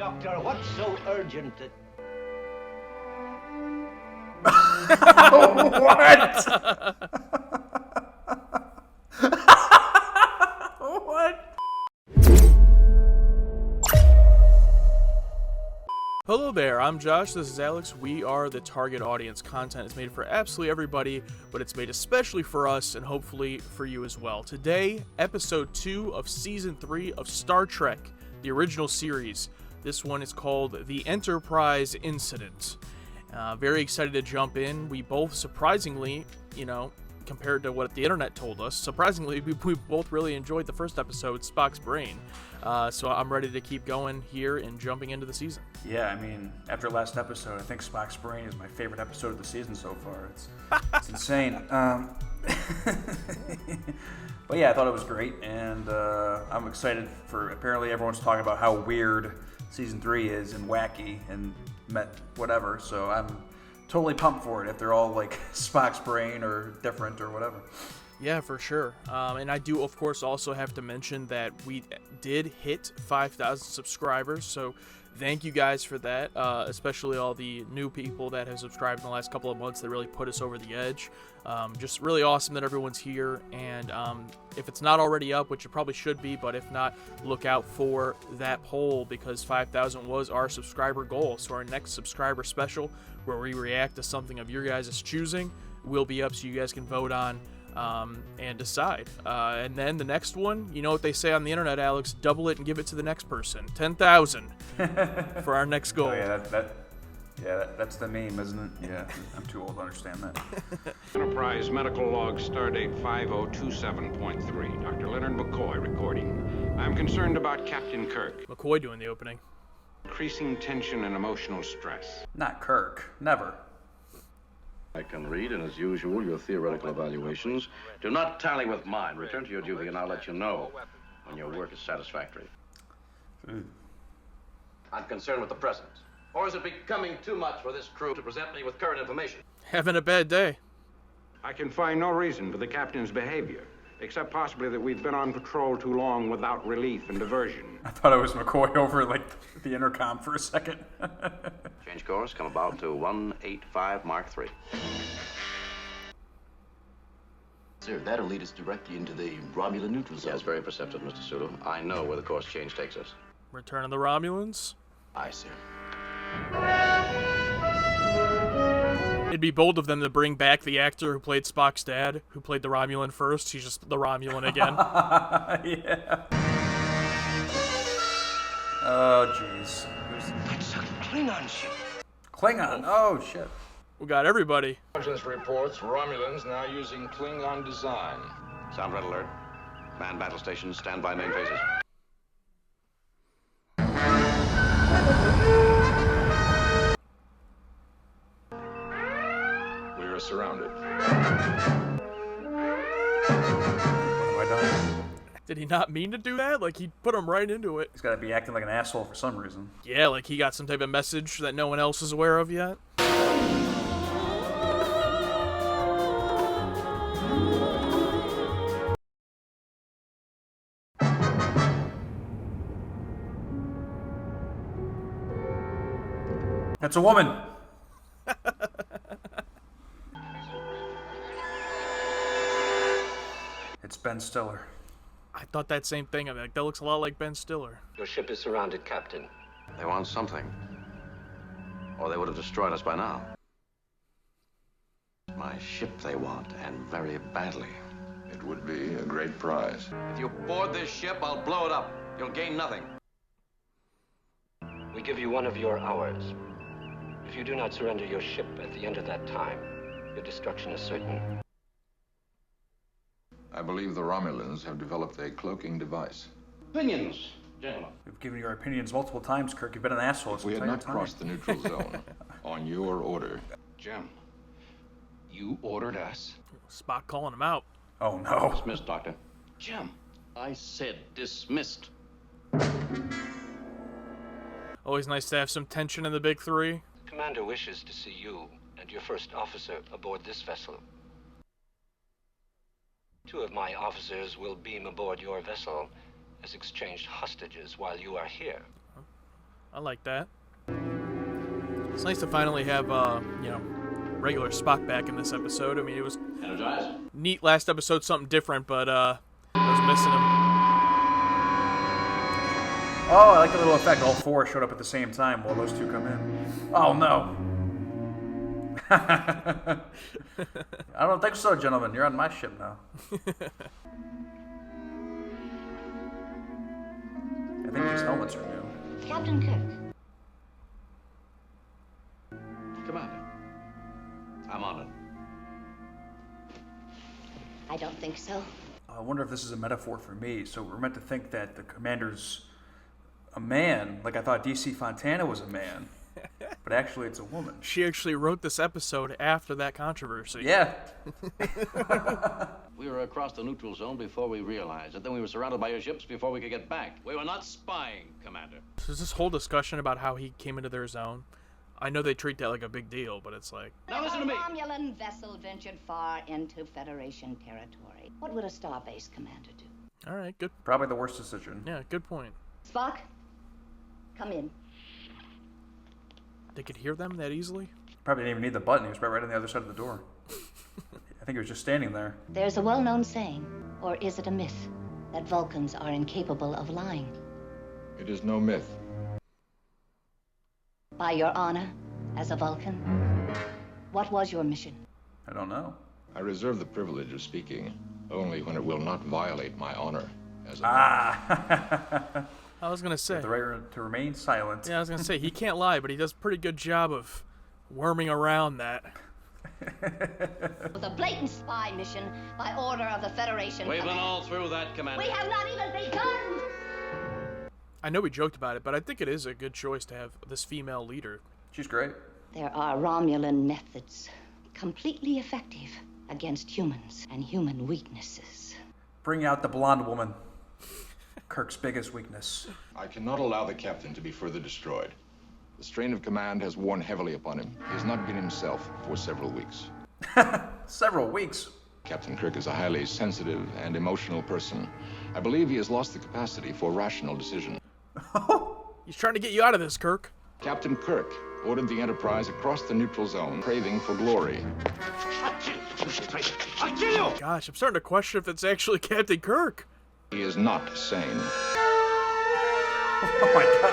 Doctor, what's so urgent that... What? What? Hello there, I'm Josh, this is Alex. We are the target audience. Content is made for absolutely everybody, but it's made especially for us and hopefully for you as well. Today, episode 2 of season 3 of Star Trek, the original series. This one is called The Enterprise Incident. Very excited to jump in. We both surprisingly, compared to what the internet told us, surprisingly, we both really enjoyed the first episode, Spock's Brain. So I'm ready to keep going here and jumping into the season. Yeah, I mean, after last episode, I think Spock's Brain is my favorite episode of the season so far. It's insane. But yeah, I thought it was great, and I'm excited for, apparently everyone's talking about how weird season 3 is and wacky and whatever, so I'm totally pumped for it if they're all like Spock's Brain or different or whatever. Yeah, for sure. And I do, of course, also have to mention that we did hit 5,000 subscribers, so thank you guys for that, especially all the new people that have subscribed in the last couple of months that really put us over the edge. Just really awesome that everyone's here, and if it's not already up, which it probably should be, but if not, look out for that poll, because 5,000 was our subscriber goal. So our next subscriber special, where we react to something of your guys' choosing, will be up so you guys can vote on and decide. And then the next one, you know what they say on the internet, Alex, double it and give it to the next person. 10,000 for our next goal. Oh yeah, that's the meme, isn't it? Yeah, I'm too old to understand that. Enterprise medical log stardate 5027.3. Dr. Leonard McCoy recording. I'm concerned about Captain Kirk. McCoy doing the opening. Increasing tension and emotional stress. Not Kirk. Never. I can read, and as usual, your theoretical evaluations do not tally with mine. Return to your duty, and I'll let you know when your work is satisfactory. I'm concerned with the present. Or is it becoming too much for this crew to present me with current information? Having a bad day. I can find no reason for the captain's behavior, except possibly that we've been on patrol too long without relief and diversion. I thought it was McCoy over like the intercom for a second. Change course, come about to 185 Mark 3. Sir, that'll lead us directly into the Romulan neutral zone. Yes, very perceptive, Mr. Sulu. I know where the course change takes us. Return of the Romulans. Aye, sir. It'd be bold of them to bring back the actor who played Spock's dad, who played the Romulan first. He's just the Romulan again. Yeah. Oh, jeez. That's a Klingon ship. Klingon. Oh, shit. We got everybody. Intelligence reports Romulans now using Klingon design. Sound red alert. Man battle stations, stand by main phases. We are surrounded. What have I done? Did he not mean to do that? Like, he put him right into it. He's got to be acting like an asshole for some reason. Yeah, like he got some type of message that no one else is aware of yet. That's a woman. It's Ben Stiller. I thought that same thing. I'm like, that looks a lot like Ben Stiller. Your ship is surrounded, Captain. They want something. Or they would have destroyed us by now. My ship they want, and very badly. It would be a great prize. If you board this ship, I'll blow it up. You'll gain nothing. We give you 1 of your hours. If you do not surrender your ship at the end of that time, your destruction is certain. I believe the Romulans have developed a cloaking device. Opinions, gentlemen. We've given you our opinions multiple times, Kirk. You've been an asshole this We had entire not time. crossed the neutral zone on your order. Jim, you ordered us. Spock calling him out. Oh, no. Dismissed, Doctor. Jim, I said dismissed. Always nice to have some tension in the big three. Commander wishes to see you and your first officer aboard this vessel. 2 of my officers will beam aboard your vessel as exchanged hostages while you are here. I like that. It's nice to finally have, regular Spock back in this episode. I mean, it was neat last episode, something different, but I was missing him. Oh, I like the little effect. All four showed up at the same time while those two come in. Oh, no. I don't think so, gentlemen. You're on my ship now. I think these helmets are new. Captain Kirk. Commander, I'm honored. I don't think so. I wonder if this is a metaphor for me. So we're meant to think that the commander's a man. Like I thought DC Fontana was a man. But actually it's a woman. She actually wrote this episode after that controversy. Yeah. We were across the neutral zone before we realized it. Then we were surrounded by your ships before we could get back. We were not spying, Commander. So this whole discussion about how he came into their zone, I know they treat that like a big deal, but it's like... Now listen to me. A Romulan vessel ventured far into Federation territory. What would a starbase commander do? All right, good. Probably the worst decision. Yeah, good point. Spock, come in. They could hear them that easily? Probably didn't even need the button. He was right on the other side of the door. I think he was just standing there. There's a well-known saying, or is it a myth, that Vulcans are incapable of lying. It is no myth. By your honor, as a Vulcan, what was your mission? I don't know. I reserve the privilege of speaking only when it will not violate my honor as a I was going to say. The right to remain silent. Yeah, I was going to say, he can't lie, but he does a pretty good job of worming around that. With a blatant spy mission by order of the Federation. We've been all through that, Commander. We have not even begun! I know we joked about it, but I think it is a good choice to have this female leader. She's great. There are Romulan methods, completely effective against humans and human weaknesses. Bring out the blonde woman. Kirk's biggest weakness. I cannot allow the captain to be further destroyed. The strain of command has worn heavily upon him. He has not been himself for several weeks. Several weeks? Captain Kirk is a highly sensitive and emotional person. I believe he has lost the capacity for rational decision. He's trying to get you out of this, Kirk. Captain Kirk ordered the Enterprise across the neutral zone, craving for glory. I'll kill you! Gosh, I'm starting to question if it's actually Captain Kirk. He is not sane. Oh my god.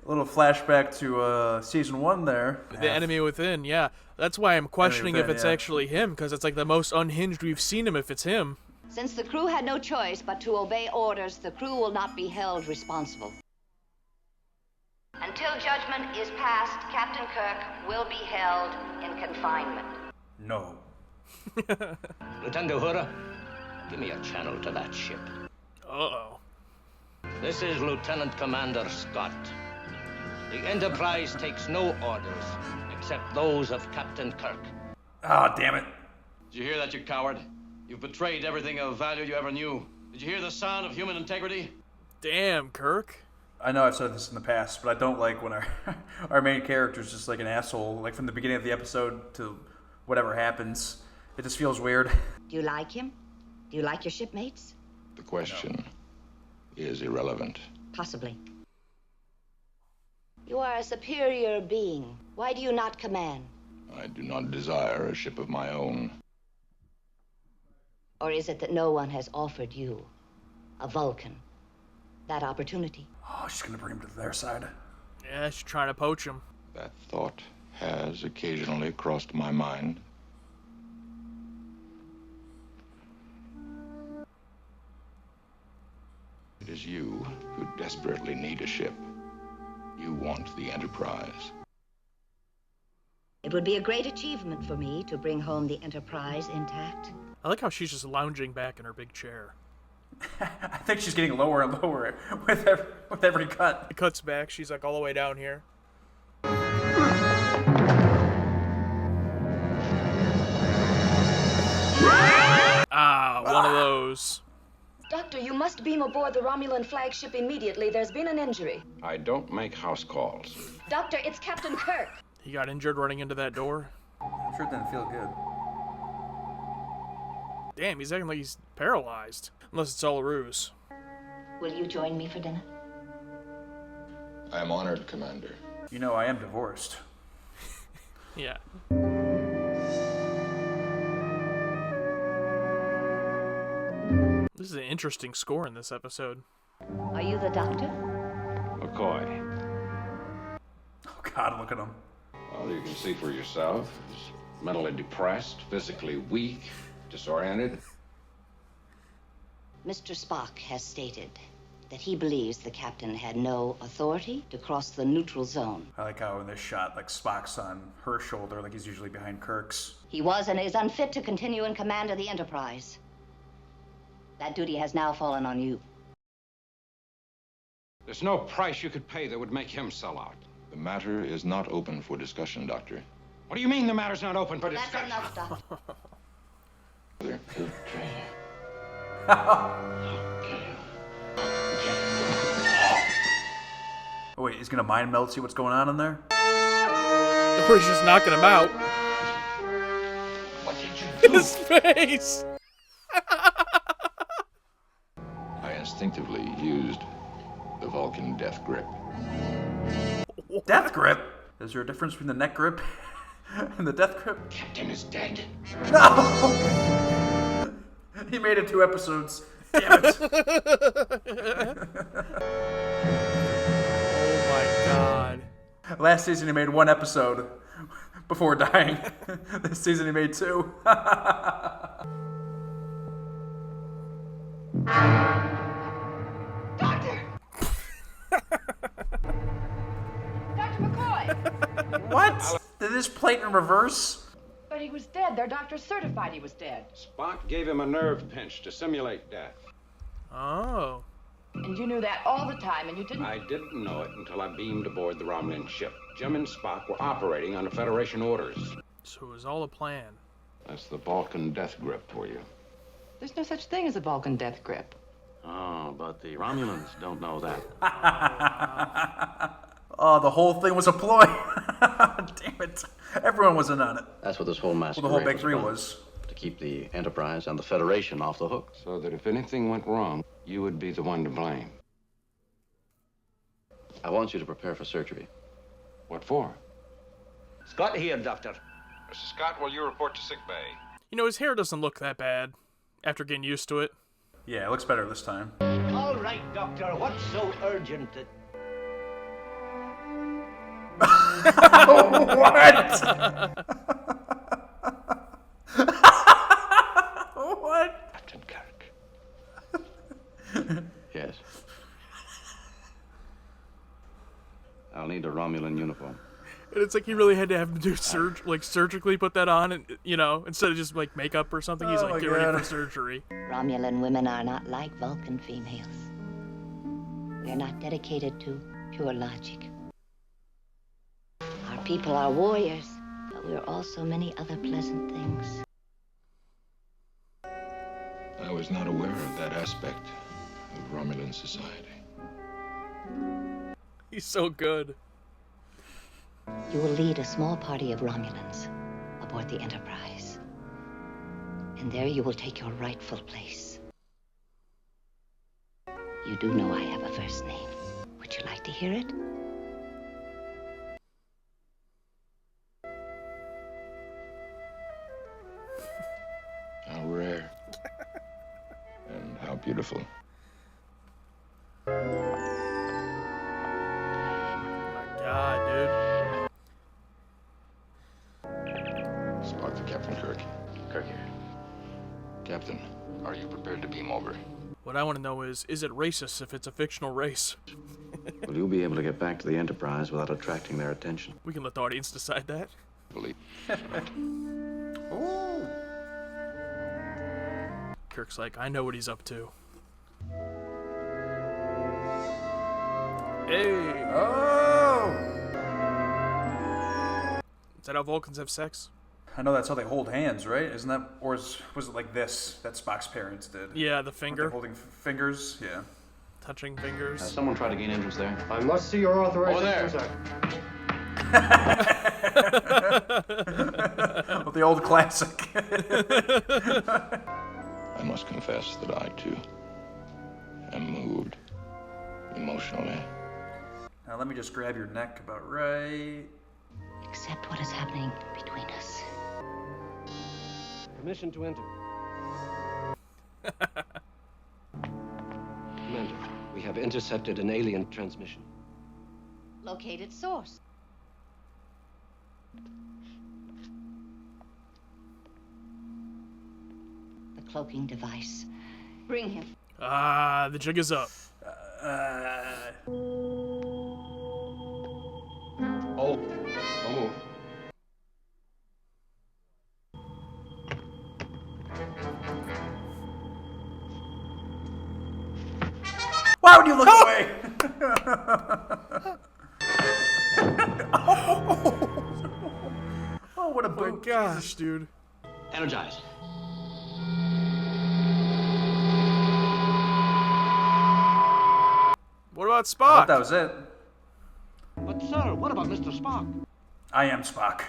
A little flashback to season 1 there. The Enemy Within, yeah. That's why I'm questioning if it's actually him, because it's like the most unhinged we've seen him if it's him. Since the crew had no choice but to obey orders, the crew will not be held responsible. Until judgment is passed, Captain Kirk will be held in confinement. No. Lieutenant Uhura, give me a channel to that ship. Uh-oh. This is Lieutenant Commander Scott. The Enterprise takes no orders except those of Captain Kirk. Ah, oh, damn it. Did you hear that, you coward? You've betrayed everything of value you ever knew. Did you hear the sound of human integrity? Damn, Kirk. I know I've said this in the past, but I don't like when our main character is just like an asshole, like from the beginning of the episode to whatever happens. It just feels weird. Do you like him? Do you like your shipmates? The question is irrelevant. Possibly. You are a superior being. Why do you not command? I do not desire a ship of my own. Or is it that no one has offered you, a Vulcan, that opportunity? Oh, she's gonna bring him to their side. Yeah, she's trying to poach him. That thought has occasionally crossed my mind. It is you who desperately need a ship. You want the Enterprise. It would be a great achievement for me to bring home the Enterprise intact. I like how she's just lounging back in her big chair. I think she's getting lower and lower with every cut. It cuts back. She's like all the way down here. Ah, one of those. Doctor, you must beam aboard the Romulan flagship immediately. There's been an injury. I don't make house calls. Doctor, it's Captain Kirk. He got injured running into that door. I'm sure it didn't feel good. Damn, he's acting like he's paralyzed. Unless it's all a ruse. Will you join me for dinner? I am honored, Commander. You know, I am divorced. Yeah. This is an interesting score in this episode. Are you the doctor? McCoy. Oh God, look at him. Well, you can see for yourself. He's mentally depressed, physically weak, disoriented. Mr. Spock has stated that he believes the captain had no authority to cross the neutral zone. I like how in this shot, like Spock's on her shoulder, like he's usually behind Kirk's. He was and is unfit to continue in command of the Enterprise. That duty has now fallen on you. There's no price you could pay that would make him sell out. The matter is not open for discussion, Doctor. What do you mean the matter's not open for That's discussion? enough, Doctor. Oh wait, he's gonna mind meld, see what's going on in there? Or he's just knocking him out. What did you do? His face! I instinctively used the Vulcan death grip. Death grip? Is there a difference between the neck grip and the death grip? Captain is dead. No! He made it 2 episodes. Damn it. Oh my God. Last season he made 1 episode before dying. This season he made 2. Doctor! Dr. McCoy! What? Did this plate in reverse? But he was dead. Their doctor certified he was dead. Spock gave him a nerve pinch to simulate death. Oh. And you knew that all the time, and you didn't... I didn't know it until I beamed aboard the Romulan ship. Jim and Spock were operating under Federation orders. So it was all a plan. That's the Vulcan death grip for you. There's no such thing as a Vulcan death grip. Oh, but the Romulans don't know that. Oh, the whole thing was a ploy. Damn it. Everyone was in on it. That's what this whole Well, the masquerade whole Big Three about. was. To keep the Enterprise and the Federation off the hook. So that if anything went wrong, you would be the one to blame. I want you to prepare for surgery. What for? Scott here, Doctor. Mr. Scott, will you report to sickbay? You know, his hair doesn't look that bad after getting used to it. Yeah, it looks better this time. All right, Doctor. What's so urgent that... What? What? Captain Kirk. Yes. I'll need a Romulan uniform. And it's like he really had to have him do surgically put that on, and you know, instead of just like makeup or something. He's Oh like, my get ready God. for surgery. Romulan women are not like Vulcan females. We're not dedicated to pure logic. Our people are warriors, but we're also many other pleasant things. I was not aware of that aspect of Romulan society. He's so good. You will lead a small party of Romulans aboard the Enterprise. And there you will take your rightful place. You do know I have a first name. Would you like to hear it? How rare. And how beautiful. Oh my God, dude. Spock to Captain Kirk. Kirk here. Captain, are you prepared to beam over? What I want to know is it racist if it's a fictional race? Will you be able to get back to the Enterprise without attracting their attention? We can let the audience decide that. Believe. Ooh. Kirk's like, I know what he's up to. Hey! Oh! Is that how Vulcans have sex? I know that's how they hold hands, right? Isn't that, or was it like this that Spock's parents did? Yeah, the Weren't they finger. holding fingers, yeah. Touching fingers. Has someone tried to gain entrance there? I must see your authorization, Over sir. Well, the old classic. I must confess that I, too, am moved emotionally. Now let me just grab your neck about right. Accept what is happening between us. Permission to enter. Commander, we have intercepted an alien transmission. Located source. The cloaking device. Bring him. Ah, the jig is up. Oh, don't move. Why would you look away? Oh, what a Oh my boot. gosh, dude. Energize. What about I Spock? thought that was it. But, sir, what about Mr. Spock? I am Spock.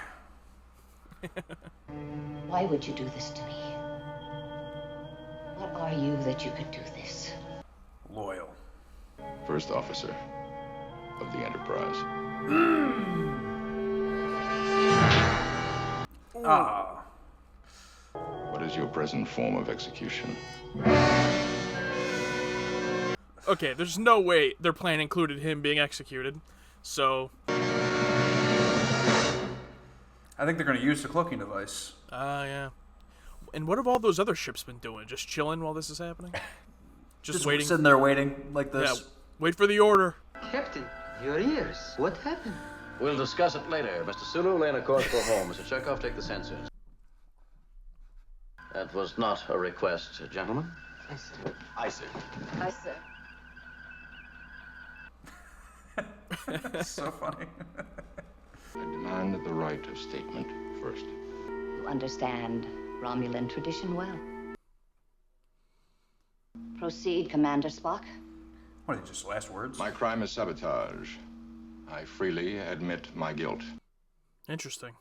Why would you do this to me? What are you that you could do this? Loyal. First officer of the Enterprise. Ah. What is your present form of execution? Okay, there's no way their plan included him being executed. So, I think they're going to use the cloaking device. yeah. And what have all those other ships been doing? Just chilling while this is happening? Just waiting? Sitting there waiting like this. Yeah, wait for the order. Captain, your ears. What happened? We'll discuss it later. Mr. Sulu, lay in a course for home. Mr. Chekhov, take the sensors. That was not a request, gentlemen. I see. I see. Aye, sir. It's so funny. I demand the right of statement first. You understand Romulan tradition well. Proceed, Commander Spock. What are they, just last words? My crime is sabotage. I freely admit my guilt. Interesting.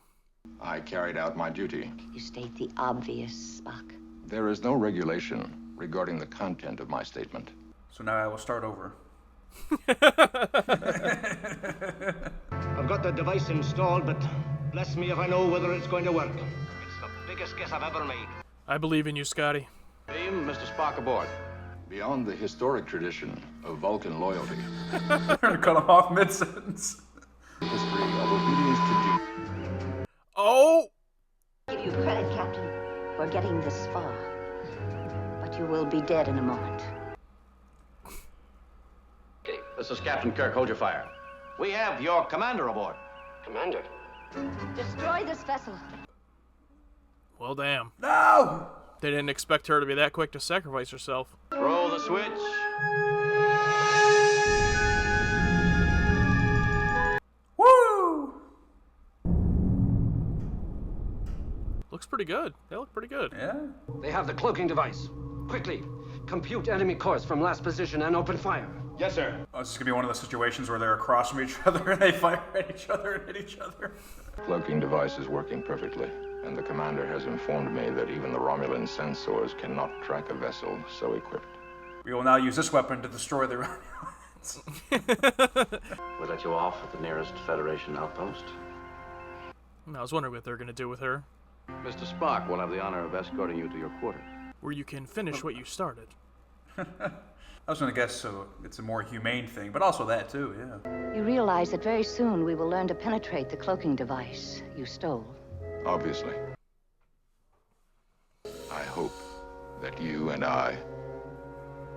I carried out my duty. You state the obvious, Spock. There is no regulation regarding the content of my statement. So now I will start over. I've got the device installed, but bless me if I know whether it's going to work. It's the biggest guess I've ever made. I believe in you, Scotty. Beam, Mr. Spock aboard. Beyond the historic tradition of Vulcan loyalty, They're going to cut him off mid-sentence. history of obedience to duty. Oh! Give you credit, Captain, for getting this far. But you will be dead in a moment. Okay, this is Captain Kirk. Hold your fire. We have your commander aboard. Commander, Destroy this vessel. Well, damn. No! They didn't expect her to be that quick to sacrifice herself. Throw the switch. Woo! Looks pretty good. They look pretty good. Yeah. they have the cloaking device. Quickly, compute enemy course from last position and open fire. Yes, sir. Oh, this is going to be one of those situations where they're across from each other and they fire at each other and hit each other. Cloaking device is working perfectly, and the commander has informed me that even the Romulan sensors cannot track a vessel so equipped. We will now use this weapon to destroy the Romulans. We'll let you off at the nearest Federation outpost. I was wondering what they're going to do with her. Mr. Spock will have the honor of escorting you to your quarters. Where you can finish what you started. I was going to guess so it's a more humane thing, but also that too, yeah. You realize that very soon we will learn to penetrate the cloaking device you stole. Obviously. I hope that you and I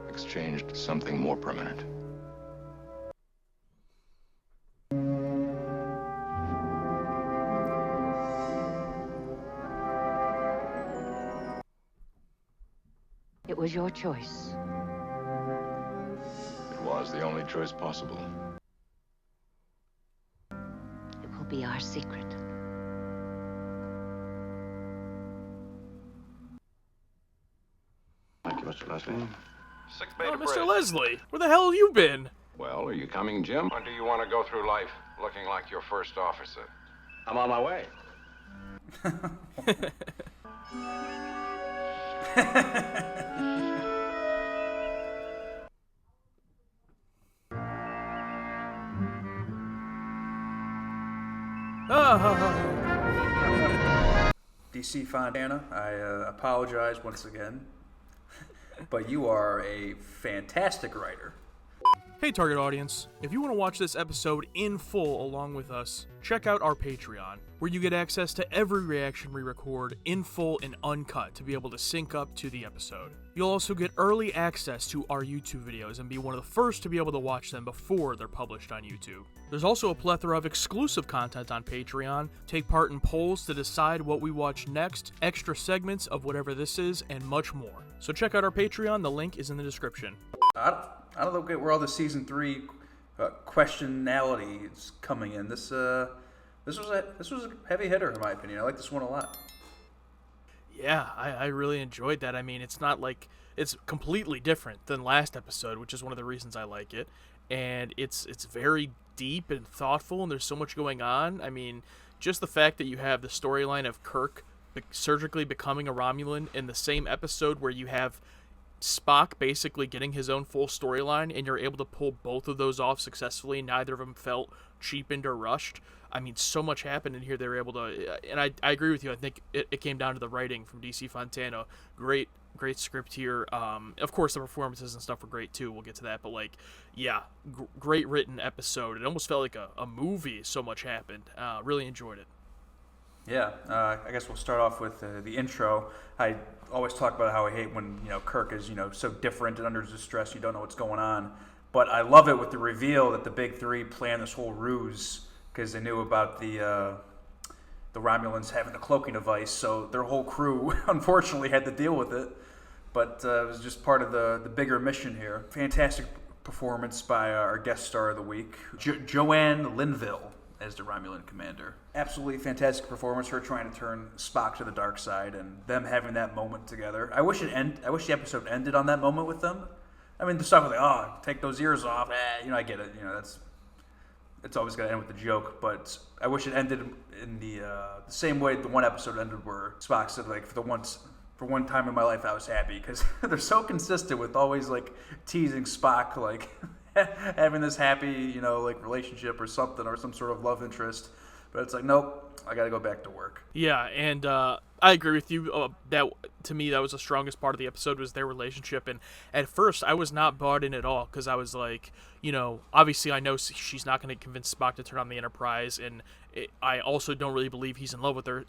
exchanged something more permanent. It was your choice. It was the only choice possible. It will be our secret. Thank you, Mr. Leslie. Sick bay Oh, to Mr. bridge. Leslie, where the hell have you been? Well, are you coming, Jim? Or do you want to go through life looking like your first officer? I'm on my way. DC Fontana, I apologize once again, but you are a fantastic writer. Hey, target audience. If you want to watch this episode in full along with us, check out our Patreon, where you get access to every reaction we record in full and uncut to be able to sync up to the episode. You'll also get early access to our YouTube videos and be one of the first to be able to watch them before they're published on YouTube. There's also a plethora of exclusive content on Patreon, take part in polls to decide what we watch next, extra segments of whatever this is, and much more. So check out our Patreon, the link is in the description. I don't know where all the season 3 questionality is coming in. This was a heavy hitter in my opinion. I like this one a lot. Yeah, I really enjoyed that. I mean, it's not like it's completely different than last episode, which is one of the reasons I like it. And it's very deep and thoughtful, and there's so much going on. I mean, just the fact that you have the storyline of Kirk surgically becoming a Romulan in the same episode where you have Spock basically getting his own full storyline, and you're able to pull both of those off successfully. Neither of them felt cheapened or rushed. I mean, so much happened in here they were able to, and I agree with you. I think it came down to the writing from DC Fontana. Great script here. Of course, the performances and stuff were great too. We'll get to that, but like, yeah, great written episode. It almost felt like a movie. So much happened. Really enjoyed it. Yeah, I guess we'll start off with the intro. I always talk about how I hate when Kirk is so different and under distress, you don't know what's going on. But I love it with the reveal that the Big Three planned this whole ruse because they knew about the Romulans having the cloaking device, so their whole crew unfortunately had to deal with it. But it was just part of the bigger mission here. Fantastic performance by our guest star of the week, Joanne Linville as the Romulan commander. Absolutely fantastic performance, her trying to turn Spock to the dark side and them having that moment together. I wish the episode ended on that moment with them. I mean, the stuff with take those ears off. I get it. It's always got to end with the joke, but I wish it ended in the same way the one episode ended, where Spock said, like, for one time in my life I was happy, because they're so consistent with always like teasing Spock, like having this happy, relationship or something, or some sort of love interest. But it's like, nope, I got to go back to work. Yeah, and I agree with you. That, to me, that was the strongest part of the episode, was their relationship. And at first, I was not bought in at all, because I was like, obviously I know she's not going to convince Spock to turn on the Enterprise, and I also don't really believe he's in love with her.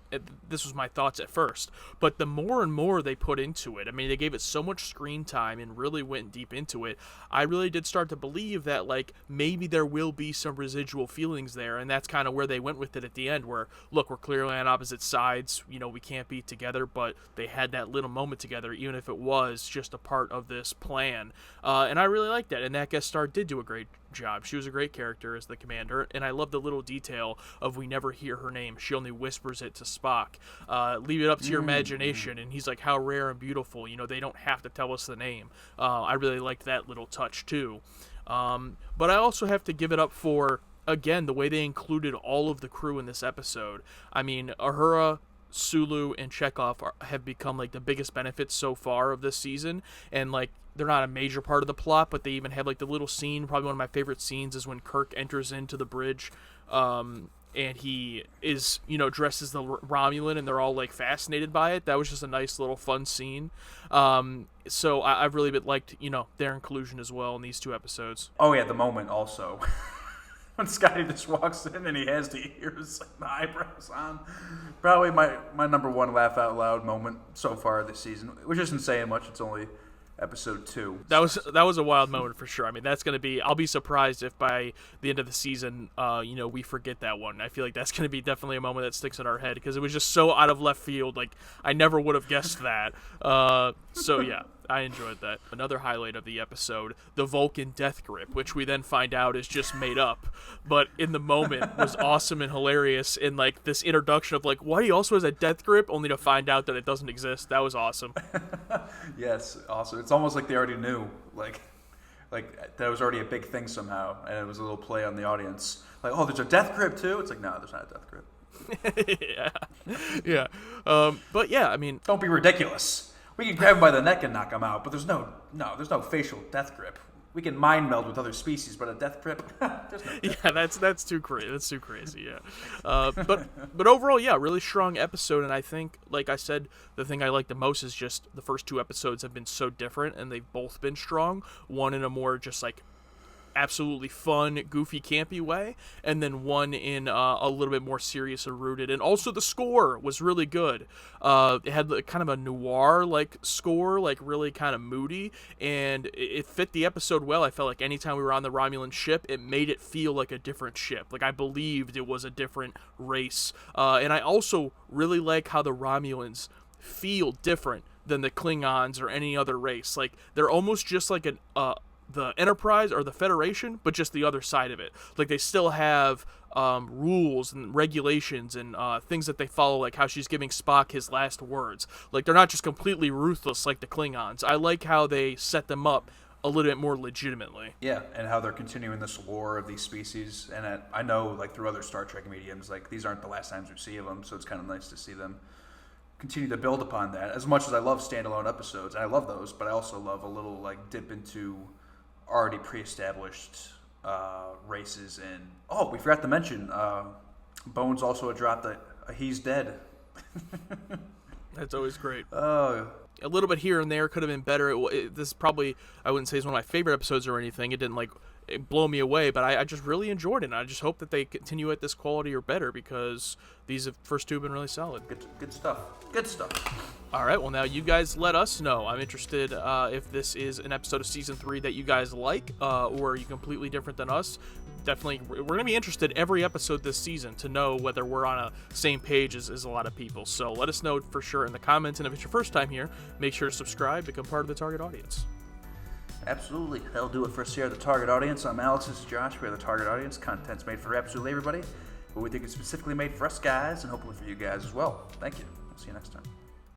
This was my thoughts at first. But the more and more they put into it, I mean, they gave it so much screen time and really went deep into it, I really did start to believe that, like, maybe there will be some residual feelings there, and that's kind of where they went with it at the end, where, look, we're clearly on opposite sides, we can't be together, but they had that little moment together, even if it was just a part of this plan. And I really liked that, and that guest star did do a great job. She was a great character as the commander, and I love the little detail of we never hear her name. She only whispers it to Spock. Leave it up to your imagination, and he's like, how rare and beautiful. They don't have to tell us the name. I really liked that little touch too. But I also have to give it up for, again, the way they included all of the crew in this episode. I mean, Uhura, Sulu, and Chekhov have become like the biggest benefits so far of this season, and like, they're not a major part of the plot, but they even have like the little scene. Probably one of my favorite scenes is when Kirk enters into the bridge, and he is, dressed as the Romulan, and they're all like fascinated by it. That was just a nice little fun scene. So I've really liked, their inclusion as well in these two episodes. Oh yeah, the moment also. When Scotty just walks in and he has the ears, like, the eyebrows on. Probably my number one laugh out loud moment so far this season, which isn't saying much. It's only episode 2. That was a wild moment for sure. I mean, that's going to be, I'll be surprised if by the end of the season, we forget that one. I feel like that's going to be definitely a moment that sticks in our head, because it was just so out of left field. Like, I never would have guessed that. So yeah, I enjoyed that. Another highlight of the episode, the Vulcan death grip, which we then find out is just made up, but in the moment was awesome and hilarious. In like this introduction of like, why he also has a death grip, only to find out that it doesn't exist. That was awesome. Yes, awesome. It's almost like they already knew, like that was already a big thing somehow, and it was a little play on the audience. Like, oh, there's a death grip too? It's like, no, there's not a death grip. Yeah. But yeah, I mean, don't be ridiculous. We can grab him by the neck and knock him out, but there's no facial death grip. We can mind meld with other species, but a death trip, there's no death. Yeah, that's too crazy. That's too crazy. Yeah, but overall, yeah, really strong episode. And I think, like I said, the thing I like the most is just the first 2 episodes have been so different, and they've both been strong. One in a more just like absolutely fun, goofy, campy way, and then one in a little bit more serious and rooted. And also the score was really good. It had kind of a noir like score, like really kind of moody, and it fit the episode well. I felt like anytime we were on the Romulan ship, it made it feel like a different ship. Like I believed it was a different race. And I also really like how the Romulans feel different than the Klingons or any other race. Like they're almost just like the Enterprise or the Federation, but just the other side of it. Like they still have rules and regulations and things that they follow, like how she's giving Spock his last words. Like they're not just completely ruthless like the Klingons. I like how they set them up a little bit more legitimately. Yeah, and how they're continuing this lore of these species. And I know, like through other Star Trek mediums, like these aren't the last times we see of them, so it's kind of nice to see them continue to build upon that. As much as I love standalone episodes, and I love those, but I also love a little like dip into already pre-established races. And we forgot to mention Bones also dropped a he's dead. That's always great. A little bit here and there could have been better. This probably, I wouldn't say is one of my favorite episodes or anything. It didn't blow me away, but I just really enjoyed it, and I just hope that they continue at this quality or better, because these first 2 have been really solid. Good stuff. Good stuff. All right, well, now you guys let us know. I'm interested if this is an episode of Season 3 that you guys like, or are you completely different than us. Definitely, we're going to be interested every episode this season to know whether we're on a same page as a lot of people. So let us know for sure in the comments, and if it's your first time here, make sure to subscribe, become part of the target audience. Absolutely. That'll do it for us here at the Target Audience. I'm Alex, this is Josh. We're the Target Audience. Content's made for absolutely everybody, but we think it's specifically made for us guys, and hopefully for you guys as well. Thank you. We'll see you next time.